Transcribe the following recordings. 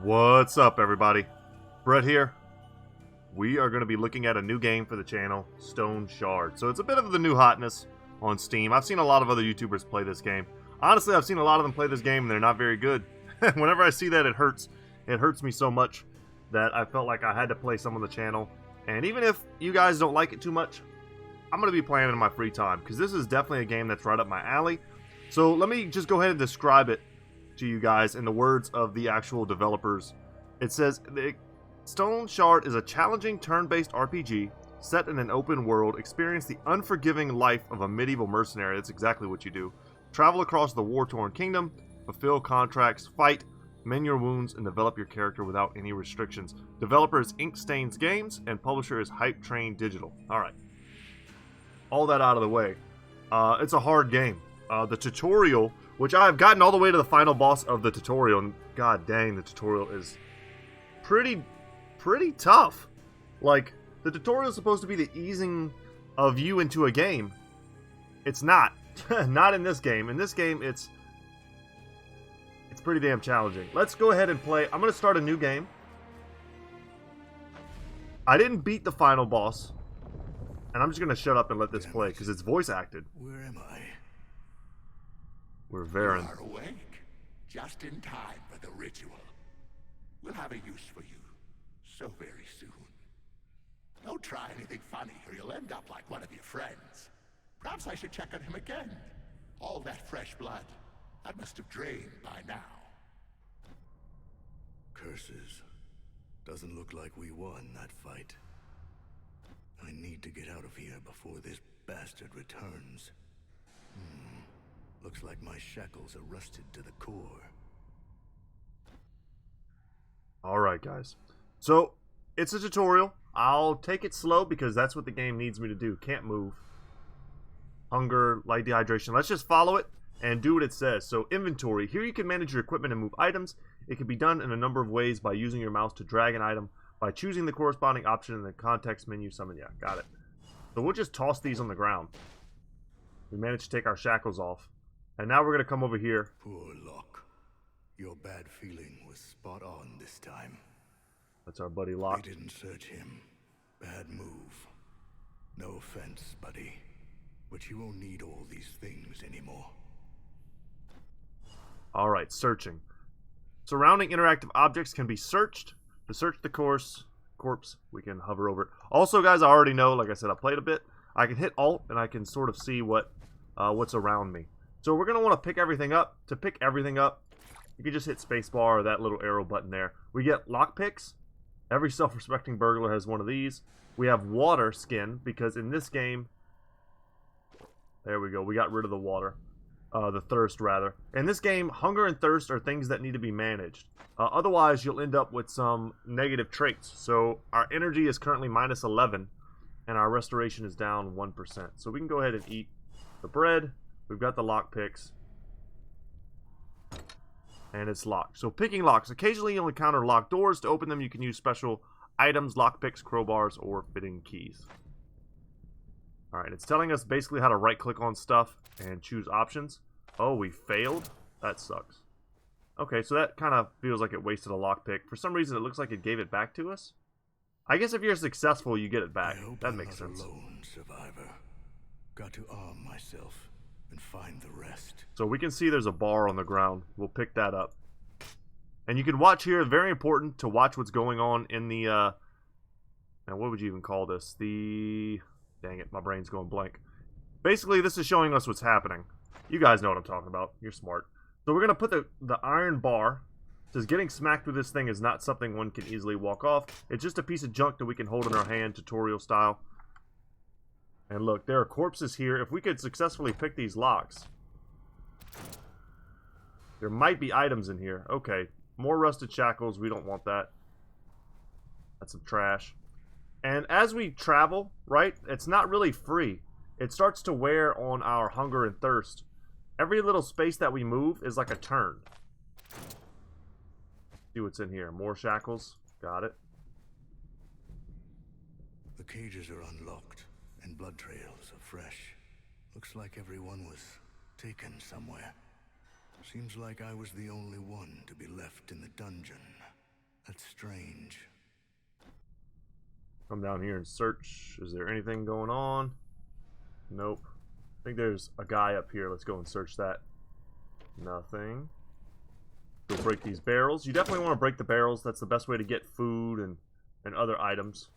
What's up, everybody? Brett here. We are going to be looking at a new game for the channel, Stoneshard. So it's a bit of the new hotness on Steam. I've seen a lot of other YouTubers play this game. Honestly, I've seen a lot of them play this game and they're not very good. Whenever I see that, it hurts. It hurts me so much that I felt like I had to play some on the channel. And even if you guys don't like it too much, I'm going to be playing it in my free time, because this is definitely a game that's right up my alley. So let me just go ahead and describe it to you guys in the words of the actual developers. It says, Stoneshard is a challenging turn-based RPG set in an open world. Experience the unforgiving life of a medieval mercenary. That's exactly what you do. Travel across the war-torn kingdom, fulfill contracts, fight, mend your wounds, and develop your character without any restrictions. Developer is Inkstains Games, and publisher is HypeTrain Digital. Alright. All that out of the way. It's a hard game. The tutorial, which I've gotten all the way to the final boss of the tutorial, and god dang, the tutorial is pretty tough. Like, the tutorial is supposed to be the easing of you into a game. It's not. Not in this game. In this game, it's pretty damn challenging. Let's go ahead and play. I'm going to start a new game. I didn't beat the final boss, and I'm just going to shut up and let this play, because it's voice acted. Where am I? We're Varen. You are awake, just in time for the ritual. We'll have a use for you, so very soon. Don't try anything funny, or you'll end up like one of your friends. Perhaps I should check on him again. All that fresh blood, that must have drained by now. Curses. Doesn't look like we won that fight. I need to get out of here before this bastard returns. Looks like my shackles are rusted to the core. Alright, guys. So, it's a tutorial. I'll take it slow because that's what the game needs me to do. Can't move. Hunger, light dehydration. Let's just follow it and do what it says. So, inventory. Here you can manage your equipment and move items. It can be done in a number of ways by using your mouse to drag an item, by choosing the corresponding option in the context menu summon. Yeah, got it. So we'll just toss these on the ground. We managed to take our shackles off. And now we're going to come over here. Poor Locke. Your bad feeling was spot on this time. That's our buddy Locke. They didn't search him. Bad move. No offense, buddy. But you won't need all these things anymore. Alright, searching. Surrounding interactive objects can be searched. To search the corpse, we can hover over it. Also, guys, I already know, like I said, I played a bit. I can hit Alt, and I can sort of see what's around me. So we're going to want to pick everything up. To pick everything up, you can just hit spacebar or that little arrow button there. We get lockpicks. Every self-respecting burglar has one of these. We have water skin, because in this game, there we go, we got rid of the water. The thirst, rather. In this game, hunger and thirst are things that need to be managed. Otherwise, you'll end up with some negative traits. So our energy is currently minus 11, and our restoration is down 1%. So we can go ahead and eat the bread. We've got the lockpicks. And it's locked. So picking locks. Occasionally you'll encounter locked doors. To open them, you can use special items, lockpicks, crowbars, or fitting keys. Alright, it's telling us basically how to right-click on stuff and choose options. Oh, we failed? That sucks. Okay, so that kind of feels like it wasted a lockpick. For some reason, it looks like it gave it back to us. I guess if you're successful, you get it back. That makes sense. Alone, survivor. Got to arm myself and find the rest. So we can see there's a bar on the ground. We'll pick that up. And you can watch here. Very important to watch what's going on in the, now what would you even call this? Dang it, my brain's going blank. Basically, this is showing us what's happening. You guys know what I'm talking about. You're smart. So we're going to put the iron bar. It says getting smacked with this thing is not something one can easily walk off. It's just a piece of junk that we can hold in our hand, tutorial style. And look, there are corpses here. If we could successfully pick these locks, there might be items in here. Okay, more rusted shackles. We don't want that. That's some trash. And as we travel, right, it's not really free. It starts to wear on our hunger and thirst. Every little space that we move is like a turn. See what's in here. More shackles. Got it. The cages are unlocked, and blood trails are fresh. Looks like everyone was taken somewhere. Seems like I was the only one to be left in the dungeon. That's strange. Come down here and search. Is there anything going on? Nope. I think there's a guy up here. Let's go and search that. Nothing. Go break these barrels. You definitely want to break the barrels. That's the best way to get food and other items.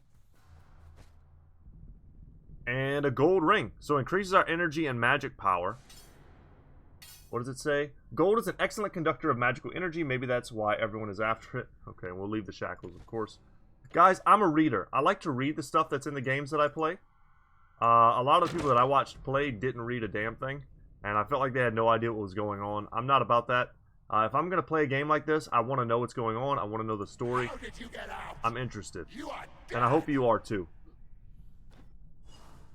And a gold ring. So increases our energy and magic power. What does it say? Gold is an excellent conductor of magical energy. Maybe that's why everyone is after it. Okay, we'll leave the shackles, of course. Guys, I'm a reader. I like to read the stuff that's in the games that I play. A lot of the people that I watched play didn't read a damn thing. And I felt like they had no idea what was going on. I'm not about that. If I'm going to play a game like this, I want to know what's going on. I want to know the story. How did you get out? I'm interested. You are dead. And I hope you are too.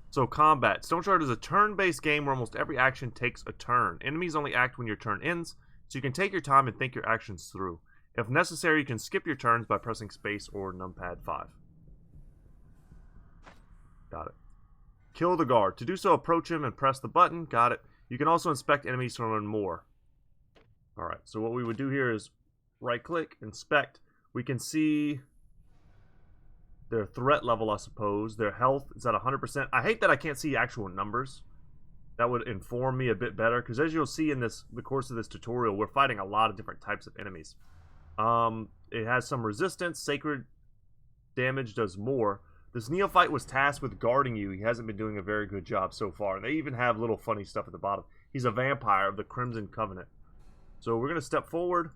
So, combat. Stoneshard is a turn-based game where almost every action takes a turn. Enemies only act when your turn ends, so you can take your time and think your actions through. If necessary, you can skip your turns by pressing space or numpad 5. Got it. Kill the guard. To do so, approach him and press the button. Got it. You can also inspect enemies to learn more. Alright, so what we would do here is right-click, inspect. We can see their threat level, I suppose. Their health is at 100%. I hate that I can't see actual numbers. That would inform me a bit better, because as you'll see in the course of this tutorial, we're fighting a lot of different types of enemies. It has some resistance. Sacred damage does more. This neophyte was tasked with guarding you. He hasn't been doing a very good job so far. They even have little funny stuff at the bottom. He's a vampire of the Crimson Covenant. So we're going to step forward,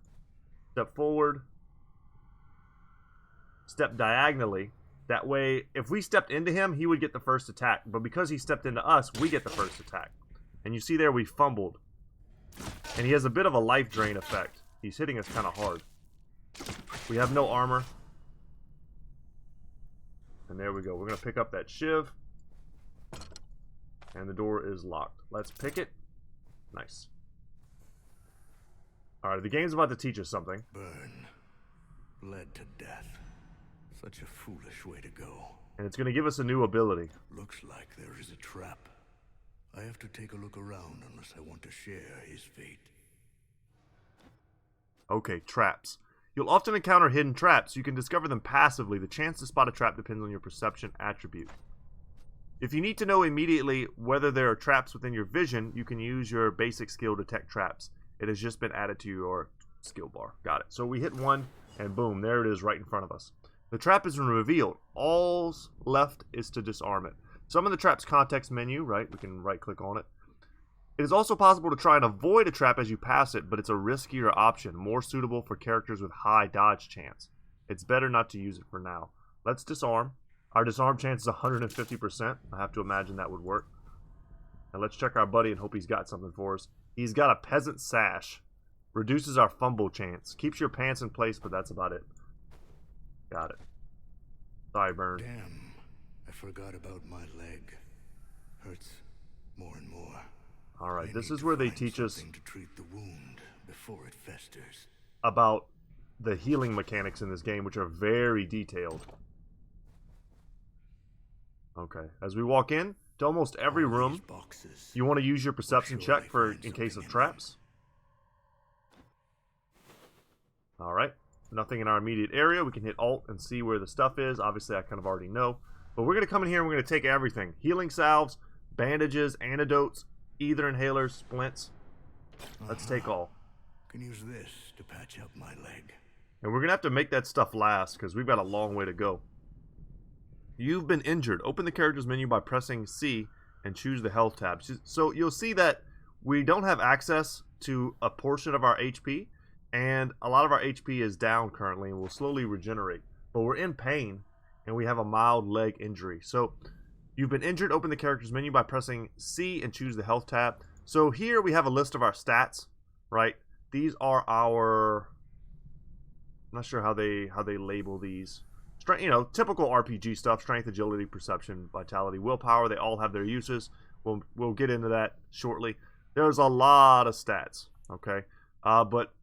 step diagonally. That way, if we stepped into him, he would get the first attack. But because he stepped into us, we get the first attack. And you see there, we fumbled. And he has a bit of a life drain effect. He's hitting us kind of hard. We have no armor. And there we go. We're going to pick up that shiv. And the door is locked. Let's pick it. Nice. Alright, the game's about to teach us something. Burn. Bled to death. Such a foolish way to go. And it's going to give us a new ability. Looks like there is a trap. I have to take a look around unless I want to share his fate. Okay, traps. You'll often encounter hidden traps. You can discover them passively. The chance to spot a trap depends on your perception attribute. If you need to know immediately whether there are traps within your vision, you can use your basic skill Detect Traps. It has just been added to your skill bar. Got it. So we hit one, and boom, there it is right in front of us. The trap is revealed. All's left is to disarm it. Some of the trap's context menu, right? We can right-click on it. It is also possible to try and avoid a trap as you pass it, but it's a riskier option, more suitable for characters with high dodge chance. It's better not to use it for now. Let's disarm. Our disarm chance is 150%. I have to imagine that would work. And let's check our buddy and hope he's got something for us. He's got a peasant sash. Reduces our fumble chance. Keeps your pants in place, but that's about it. Got it. Sorry, Burn. Damn. I forgot about my leg. Hurts more and more. Alright, this is where they teach us to treat the wound before it festers. about the healing mechanics in this game, which are very detailed. Okay, as we walk in to almost every room, you want to use your perception check for in case of traps. Alright, nothing in our immediate area. We can hit Alt and see where the stuff is. Obviously, I kind of already know. But we're going to come in here and we're going to take everything. Healing salves, bandages, antidotes, ether inhalers, splints. Let's take all. Can use this to patch up my leg. And we're going to have to make that stuff last because we've got a long way to go. You've been injured. Open the characters menu by pressing C and choose the health tab. So you'll see that we don't have access to a portion of our HP, and a lot of our HP is down currently and will slowly regenerate. But we're in pain and we have a mild leg injury. So you've been injured. Open the characters menu by pressing C and choose the health tab. So here we have a list of our stats, right? These are our, I'm not sure how they label these. Strength, you know, typical RPG stuff: strength, agility, perception, vitality, willpower. They all have their uses. We'll get into that shortly. There's a lot of stats, okay? But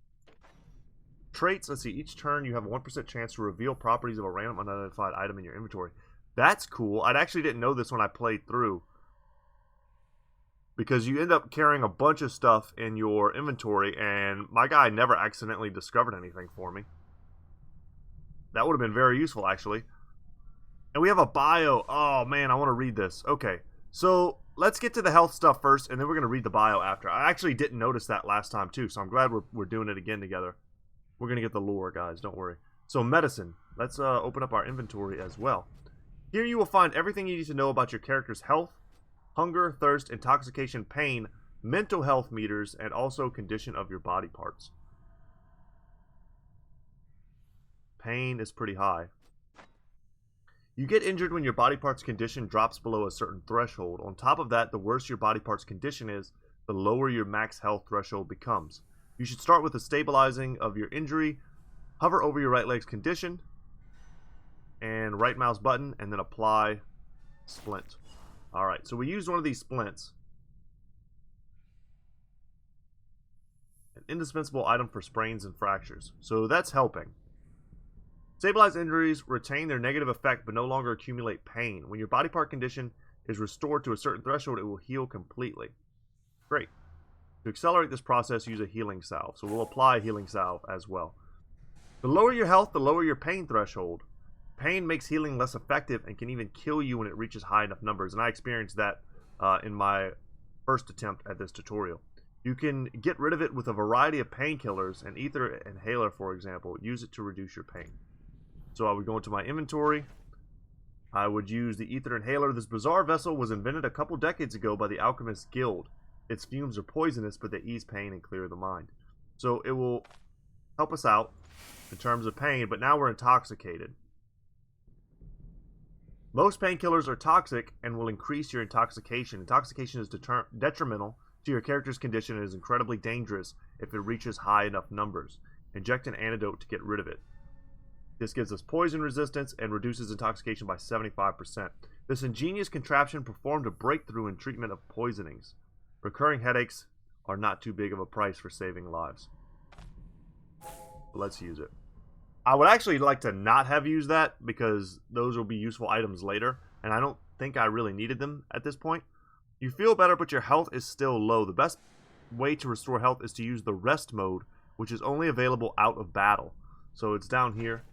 traits, let's see. Each turn you have a 1% chance to reveal properties of a random unidentified item in your inventory. That's cool. I actually didn't know this when I played through, because you end up carrying a bunch of stuff in your inventory, and my guy never accidentally discovered anything for me. That would have been very useful, actually. And we have a bio. Oh, man, I want to read this. Okay, so let's get to the health stuff first, and then we're going to read the bio after. I actually didn't notice that last time, too, so I'm glad we're doing it again together. We're going to get the lore, guys. Don't worry. So, medicine. Let's open up our inventory as well. Here you will find everything you need to know about your character's health, hunger, thirst, intoxication, pain, mental health meters, and also condition of your body parts. Pain is pretty high. You get injured when your body part's condition drops below a certain threshold. On top of that, the worse your body part's condition is, the lower your max health threshold becomes. You should start with the stabilizing of your injury, hover over your right leg's condition, and right mouse button, and then apply splint. Alright, so we used one of these splints. An indispensable item for sprains and fractures. So that's helping. Stabilized injuries retain their negative effect but no longer accumulate pain. When your body part condition is restored to a certain threshold, it will heal completely. Great. To accelerate this process, use a healing salve. So we'll apply a healing salve as well. The lower your health, the lower your pain threshold. Pain makes healing less effective and can even kill you when it reaches high enough numbers. And I experienced that in my first attempt at this tutorial. You can get rid of it with a variety of painkillers, and ether inhaler, for example. Use it to reduce your pain. So I would go into my inventory. I would use the ether inhaler. This bizarre vessel was invented a couple decades ago by the Alchemist Guild. Its fumes are poisonous, but they ease pain and clear the mind. So it will help us out in terms of pain, but now we're intoxicated. Most painkillers are toxic and will increase your intoxication. Intoxication is detrimental to your character's condition and is incredibly dangerous if it reaches high enough numbers. Inject an antidote to get rid of it. This gives us poison resistance and reduces intoxication by 75%. This ingenious contraption performed a breakthrough in treatment of poisonings. Recurring headaches are not too big of a price for saving lives. Let's use it. I would actually like to not have used that because those will be useful items later, and I don't think I really needed them at this point. You feel better, but your health is still low. The best way to restore health is to use the rest mode, which is only available out of battle. So it's down here.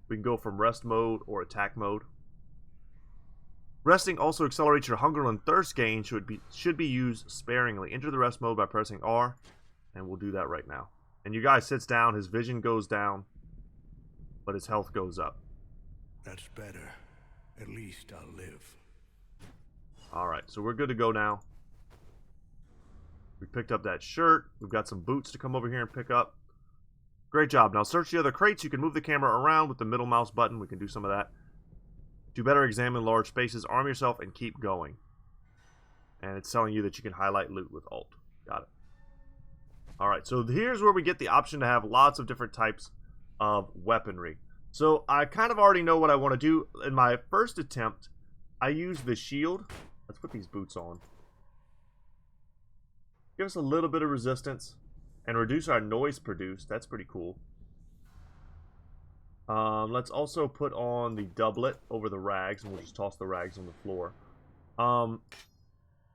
We can go from rest mode or attack mode. Resting also accelerates your hunger and thirst gain, should be used sparingly. Enter the rest mode by pressing R, and we'll do that right now. And you guys sits down, his vision goes down, but his health goes up. That's better. At least I'll live. Alright, so we're good to go now. We picked up that shirt. We've got some boots to come over here and pick up. Great job. Now search the other crates. You can move the camera around with the middle mouse button. We can do some of that. To better examine large spaces, arm yourself and keep going. And it's telling you that you can highlight loot with Alt. Got it. Alright, so here's where we get the option to have lots of different types of weaponry. So I kind of already know what I want to do. In my first attempt, I used the shield. Let's put these boots on. Give us a little bit of resistance. And reduce our noise produced. That's pretty cool. Let's also put on the doublet over the rags, and we'll just toss the rags on the floor.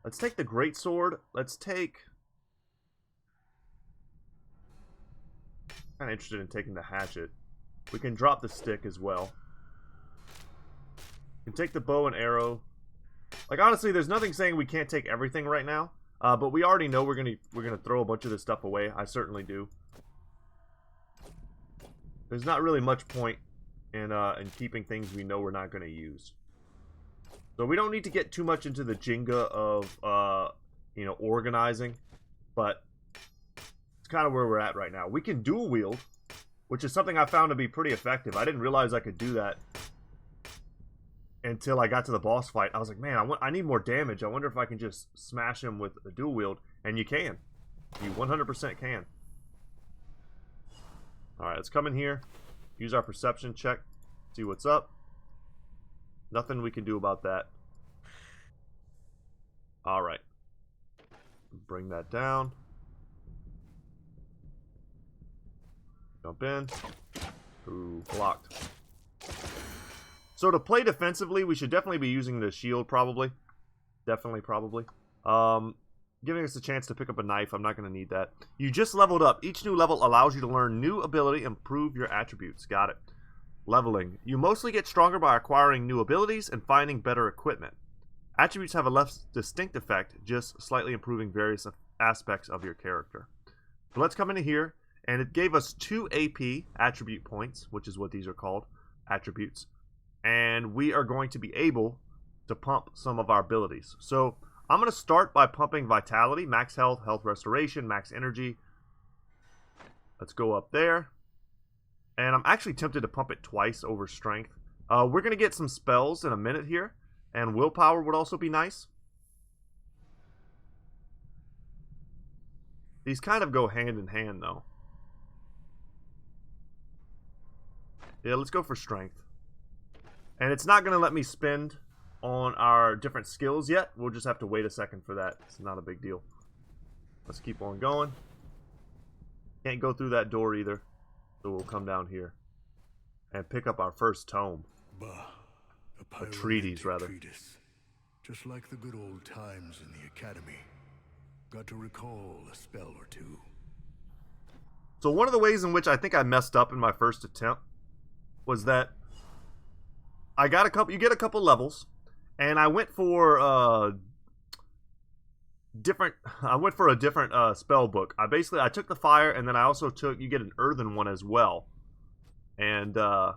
Let's take the greatsword. Let's take... Kind of interested in taking the hatchet. We can drop the stick as well. We can take the bow and arrow. Like, honestly, there's nothing saying we can't take everything right now. But we already know we're gonna throw a bunch of this stuff away. I certainly do. There's not really much point in keeping things we know we're not gonna use. So we don't need to get too much into the Jenga of you know, organizing, but it's kind of where we're at right now. We can dual wield, which is something I found to be pretty effective. I didn't realize I could do that until I got to the boss fight. I was like, man, I need more damage. I wonder if I can just smash him with a dual wield. And you can. You 100% can. Alright, let's come in here. Use our perception check. See what's up. Nothing we can do about that. Alright. Bring that down. Jump in. Ooh, blocked. So to play defensively, we should definitely be using the shield, probably. Definitely, probably. Giving us a chance to pick up a knife. I'm not going to need that. You just leveled up. Each new level allows you to learn new ability and improve your attributes. Got it. Leveling. You mostly get stronger by acquiring new abilities and finding better equipment. Attributes have a less distinct effect, just slightly improving various aspects of your character. So let's come into here, and it gave us 2 AP attribute points, which is what these are called, attributes. And we are going to be able to pump some of our abilities. So I'm going to start by pumping Vitality, max health, health restoration, max energy. Let's go up there. And I'm actually tempted to pump it twice over strength. We're going to get some spells in a minute here. And willpower would also be nice. These kind of go hand in hand, though. Yeah, let's go for strength. And it's not going to let me spend on our different skills yet. We'll just have to wait a second for that. It's not a big deal. Let's keep on going. Can't go through that door either. So we'll come down here and pick up our first tome. Bah, a treatise, rather. Treatise. Just like the good old times in the academy. Got to recall a spell or two. So one of the ways in which I think I messed up in my first attempt was that I got you get a couple levels, and I went for a different spell book. I took the fire, and then I also you get an earthen one as well. And I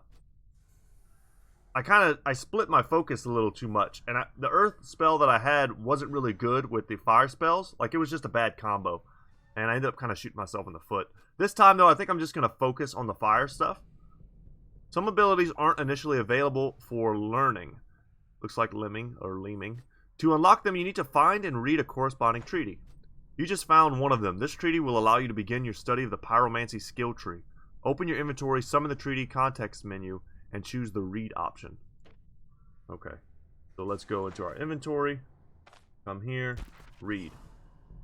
split my focus a little too much, and the earth spell that I had wasn't really good with the fire spells. Like, it was just a bad combo, and I ended up kind of shooting myself in the foot. This time, though, I think I'm just going to focus on the fire stuff. Some abilities aren't initially available for learning. Looks like limbing or leaming. To unlock them, you need to find and read a corresponding treaty. You just found one of them. This treaty will allow you to begin your study of the pyromancy skill tree. Open your inventory, summon the treaty context menu, and choose the read option. Okay, so let's go into our inventory. Come here, read.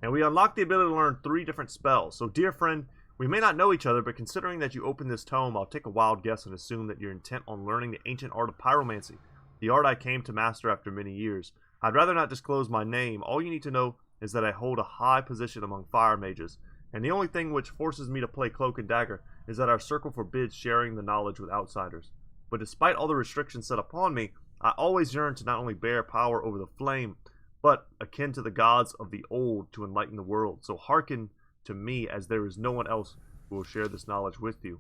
And we unlock the ability to learn 3 different spells. So, dear friend, we may not know each other, but considering that you opened this tome, I'll take a wild guess and assume that you're intent on learning the ancient art of pyromancy, the art I came to master after many years. I'd rather not disclose my name. All you need to know is that I hold a high position among fire mages, and the only thing which forces me to play cloak and dagger is that our circle forbids sharing the knowledge with outsiders. But despite all the restrictions set upon me, I always yearn to not only bear power over the flame, but akin to the gods of the old to enlighten the world. So hearken to me, as there is no one else who will share this knowledge with you.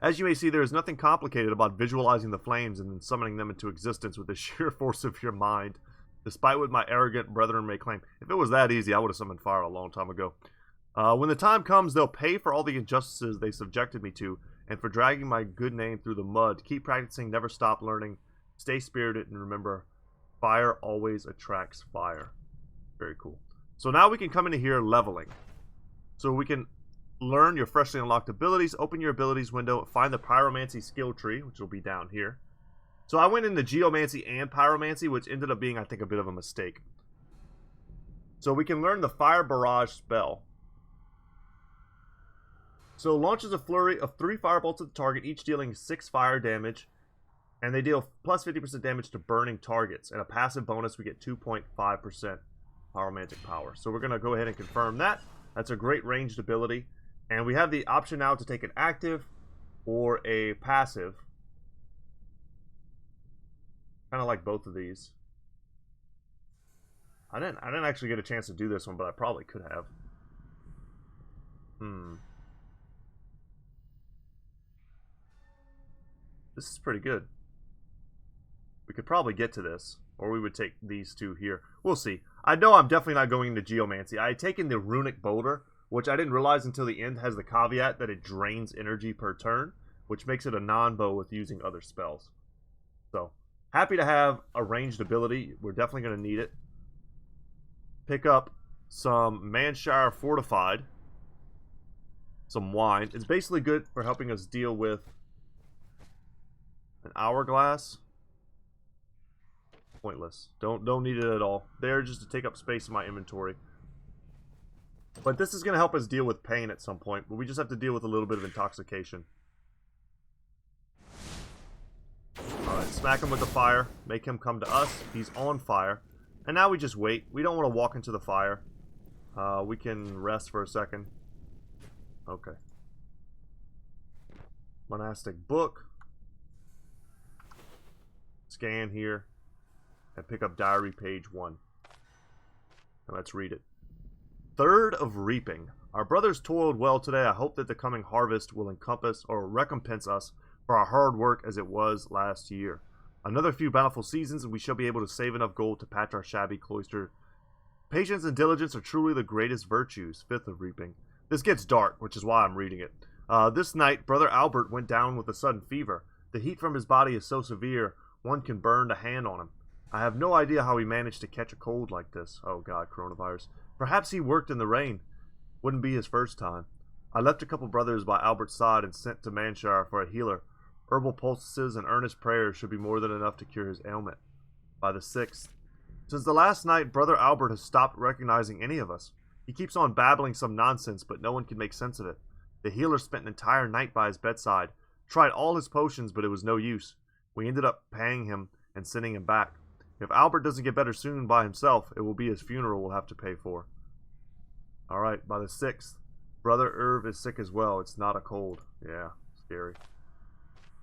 As you may see, there is nothing complicated about visualizing the flames and then summoning them into existence with the sheer force of your mind, despite what my arrogant brethren may claim. If it was that easy, I would have summoned fire a long time ago. When the time comes, they'll pay for all the injustices they subjected me to, and for dragging my good name through the mud. Keep practicing, never stop learning, stay spirited, and remember, fire always attracts fire. Very cool. So now we can come into here leveling. So we can learn your freshly unlocked abilities, open your abilities window, find the pyromancy skill tree, which will be down here. So I went into geomancy and pyromancy, which ended up being, I think, a bit of a mistake. So we can learn the fire barrage spell. So launches a flurry of 3 firebolts at the target, each dealing 6 fire damage, and they deal plus 50% damage to burning targets. And a passive bonus, we get 2.5% pyromantic power. So we're going to go ahead and confirm that. That's a great ranged ability. And we have the option now to take an active or a passive. Kind of like both of these. I didn't actually get a chance to do this one, but I probably could have. This is pretty good. We could probably get to this, or we would take these 2 here. We'll see. I know I'm definitely not going into geomancy. I had taken the runic boulder, which I didn't realize until the end has the caveat that it drains energy per turn, which makes it a non-bow with using other spells. So, happy to have a ranged ability. We're definitely going to need it. Pick up some Manshire Fortified. Some wine. It's basically good for helping us deal with an hourglass. Pointless. Don't need it at all. There just to take up space in my inventory. But this is going to help us deal with pain at some point. But we just have to deal with a little bit of intoxication. Alright, smack him with the fire. Make him come to us. He's on fire. And now we just wait. We don't want to walk into the fire. We can rest for a second. Okay. Monastic book. scan here and pick up diary page 1. And let's read it. 3rd of Reaping. Our brothers toiled well today. I hope that the coming harvest will encompass or recompense us for our hard work as it was last year. Another few bountiful seasons and we shall be able to save enough gold to patch our shabby cloister. Patience and diligence are truly the greatest virtues. 5th of Reaping. This gets dark, which is why I'm reading it. This night, Brother Albert went down with a sudden fever. The heat from his body is so severe, one can burn a hand on him. I have no idea how he managed to catch a cold like this. Oh god, coronavirus. Perhaps he worked in the rain. Wouldn't be his first time. I left a couple brothers by Albert's side and sent to Manshire for a healer. Herbal poultices and earnest prayers should be more than enough to cure his ailment. By the 6th. Since the last night, Brother Albert has stopped recognizing any of us. He keeps on babbling some nonsense, but no one can make sense of it. The healer spent an entire night by his bedside, tried all his potions, but it was no use. We ended up paying him and sending him back. If Albert doesn't get better soon by himself, it will be his funeral we'll have to pay for. Alright, by the 6th. Brother Irv is sick as well. It's not a cold. Yeah, scary.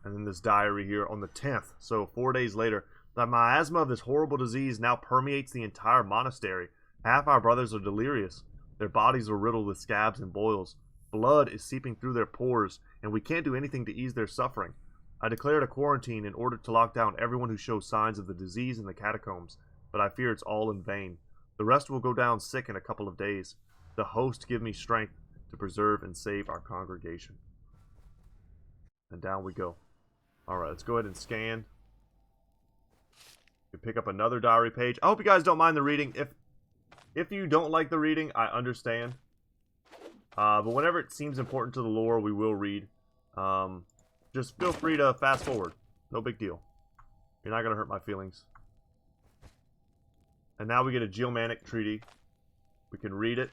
And then this diary here on the 10th. So 4 days later. The miasma of this horrible disease now permeates the entire monastery. Half our brothers are delirious. Their bodies are riddled with scabs and boils. Blood is seeping through their pores, and we can't do anything to ease their suffering. I declared a quarantine in order to lock down everyone who shows signs of the disease in the catacombs, but I fear it's all in vain. The rest will go down sick in a couple of days. The host give me strength to preserve and save our congregation. And down we go. Alright, let's go ahead and scan. We pick up another diary page. I hope you guys don't mind the reading. If you don't like the reading, I understand. But whenever it seems important to the lore, we will read. Just feel free to fast forward. No big deal. You're not going to hurt my feelings. And now we get a Geomanic treaty. We can read it.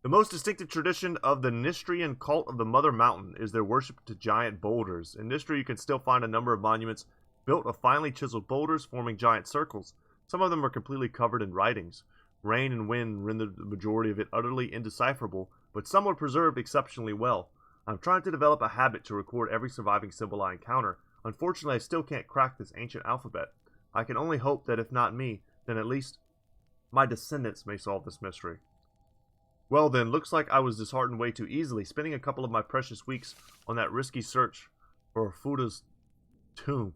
The most distinctive tradition of the Nistrian cult of the Mother Mountain is their worship to giant boulders. In Nistria, you can still find a number of monuments built of finely chiseled boulders forming giant circles. Some of them are completely covered in writings. Rain and wind rendered the majority of it utterly indecipherable, but some were preserved exceptionally well. I'm trying to develop a habit to record every surviving symbol I encounter. Unfortunately, I still can't crack this ancient alphabet. I can only hope that if not me, then at least my descendants may solve this mystery. Well then, looks like I was disheartened way too easily, spending a couple of my precious weeks on that risky search for Fuda's tomb,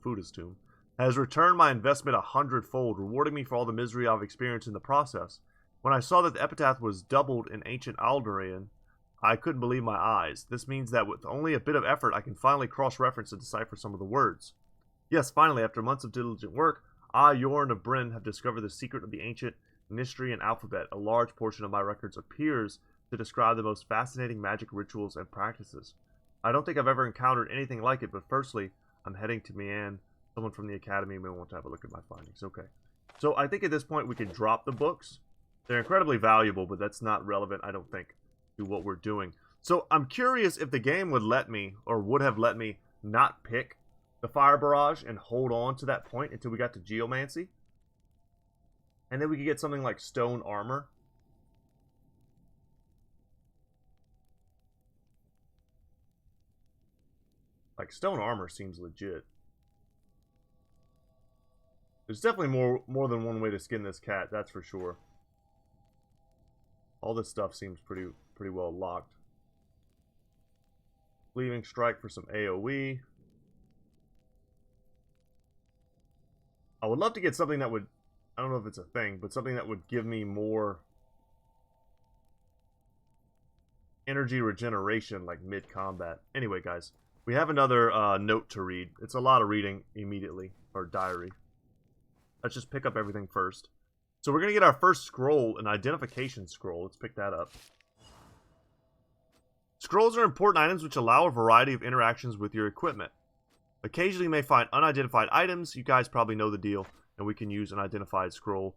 has returned my investment 100-fold, rewarding me for all the misery I've experienced in the process. When I saw that the epitaph was doubled in ancient Alderain, I couldn't believe my eyes. This means that with only a bit of effort, I can finally cross-reference and decipher some of the words. Yes, finally, after months of diligent work, I, Yorn of Bryn, have discovered the secret of the ancient Nistrian alphabet. A large portion of my records appears to describe the most fascinating magic rituals and practices. I don't think I've ever encountered anything like it, but firstly, I'm heading to Mian. Someone from the academy may want to have a look at my findings. Okay. So I think at this point we can drop the books. They're incredibly valuable, but that's not relevant, I don't think, to what we're doing. So I'm curious if the game would let me, or would have let me, not pick the Fire Barrage and hold on to that point until we got to Geomancy. And then we could get something like Stone Armor. Like, Stone Armor seems legit. There's definitely more than one way to skin this cat, that's for sure. All this stuff seems pretty well locked. Leaving Strike for some AoE. I would love to get something that would, I don't know if it's a thing, but something that would give me more energy regeneration, like mid-combat. Anyway, guys, we have another note to read. It's a lot of reading immediately, or diary. Let's just pick up everything first. So we're going to get our first scroll, an identification scroll. Let's pick that up. Scrolls are important items which allow a variety of interactions with your equipment. Occasionally you may find unidentified items. You guys probably know the deal, and we can use an identified scroll.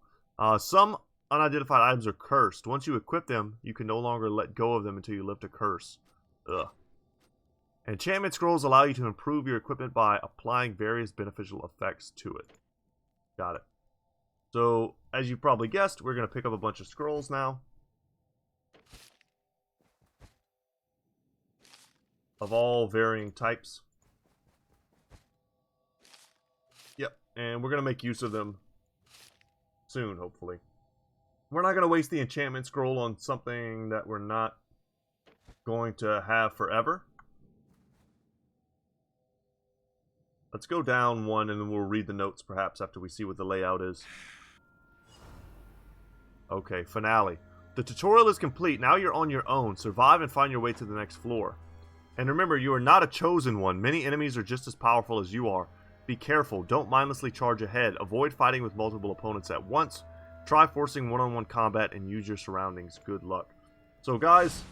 Some unidentified items are cursed. Once you equip them, you can no longer let go of them until you lift a curse. Ugh. Enchantment scrolls allow you to improve your equipment by applying various beneficial effects to it. Got it. So, as you probably guessed, we're going to pick up a bunch of scrolls now. Of all varying types. and we're going to make use of them soon, hopefully. We're not going to waste the enchantment scroll on something that we're not going to have forever. Let's go down one, and then we'll read the notes perhaps after we see what the layout is. Okay, finale. The tutorial is complete. Now you're on your own. Survive and find your way to the next floor. And remember, you are not a chosen one. Many enemies are just as powerful as you are. Be careful. Don't mindlessly charge ahead. Avoid fighting with multiple opponents at once. Try forcing one-on-one combat and use your surroundings. Good luck. So guys,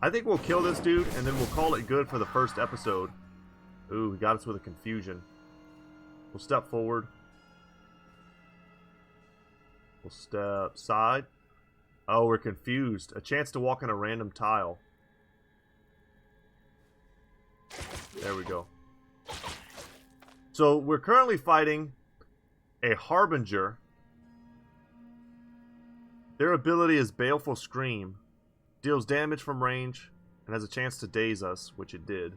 I think we'll kill this dude, and then we'll call it good for the first episode. Ooh, he got us with a confusion. We'll step forward. We'll step side. Oh, we're confused. A chance to walk on a random tile. There we go. So, we're currently fighting a Harbinger. Their ability is Baleful Scream. Deals damage from range and has a chance to daze us, which it did.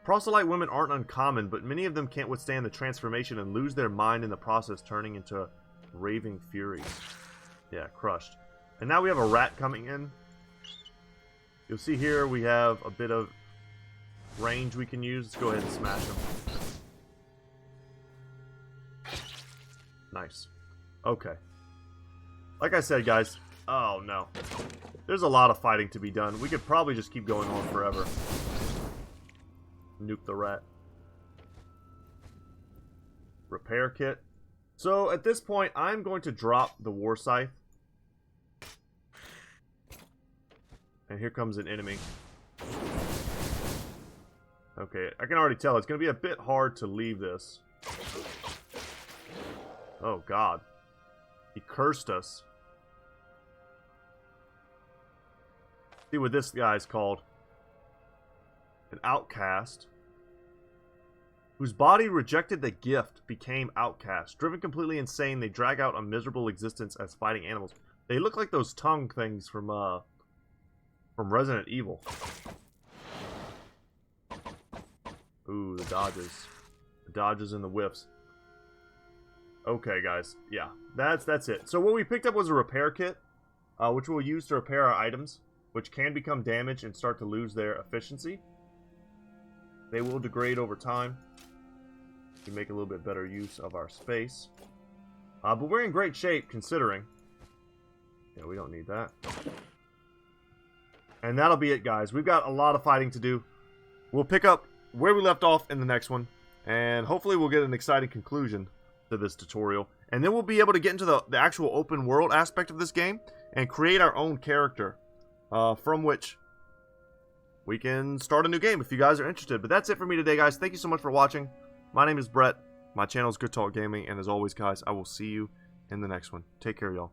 Proselyte women aren't uncommon, but many of them can't withstand the transformation and lose their mind in the process, turning into raving furies. Yeah, crushed. And now we have a rat coming in. You'll see here we have a bit of range we can use. Let's go ahead and smash him. Nice. Okay. Like I said, guys. Oh, no. There's a lot of fighting to be done. We could probably just keep going on forever. Nuke the rat. Repair kit. So, at this point, I'm going to drop the War Scythe. And here comes an enemy. Okay, I can already tell it's going to be a bit hard to leave this. Oh, God. He cursed us. See what this guy's called. An outcast. Whose body rejected the gift, became outcast. Driven completely insane, they drag out a miserable existence as fighting animals. They look like those tongue things from Resident Evil. Ooh, the dodges. The dodges and the whiffs. Okay, guys. Yeah, that's it. So what we picked up was a repair kit, which we'll use to repair our items, which can become damaged and start to lose their efficiency. They will degrade over time. We make a little bit better use of our space. But we're in great shape, considering. Yeah, we don't need that. And that'll be it, guys. We've got a lot of fighting to do. We'll pick up where we left off in the next one. And hopefully we'll get an exciting conclusion to this tutorial. And then we'll be able to get into the actual open world aspect of this game and create our own character. From which we can start a new game if you guys are interested. But that's it for me today, guys. Thank you so much for watching. My name is Brett. My channel is Goodtalk Gaming. And as always, guys, I will see you in the next one. Take care, y'all.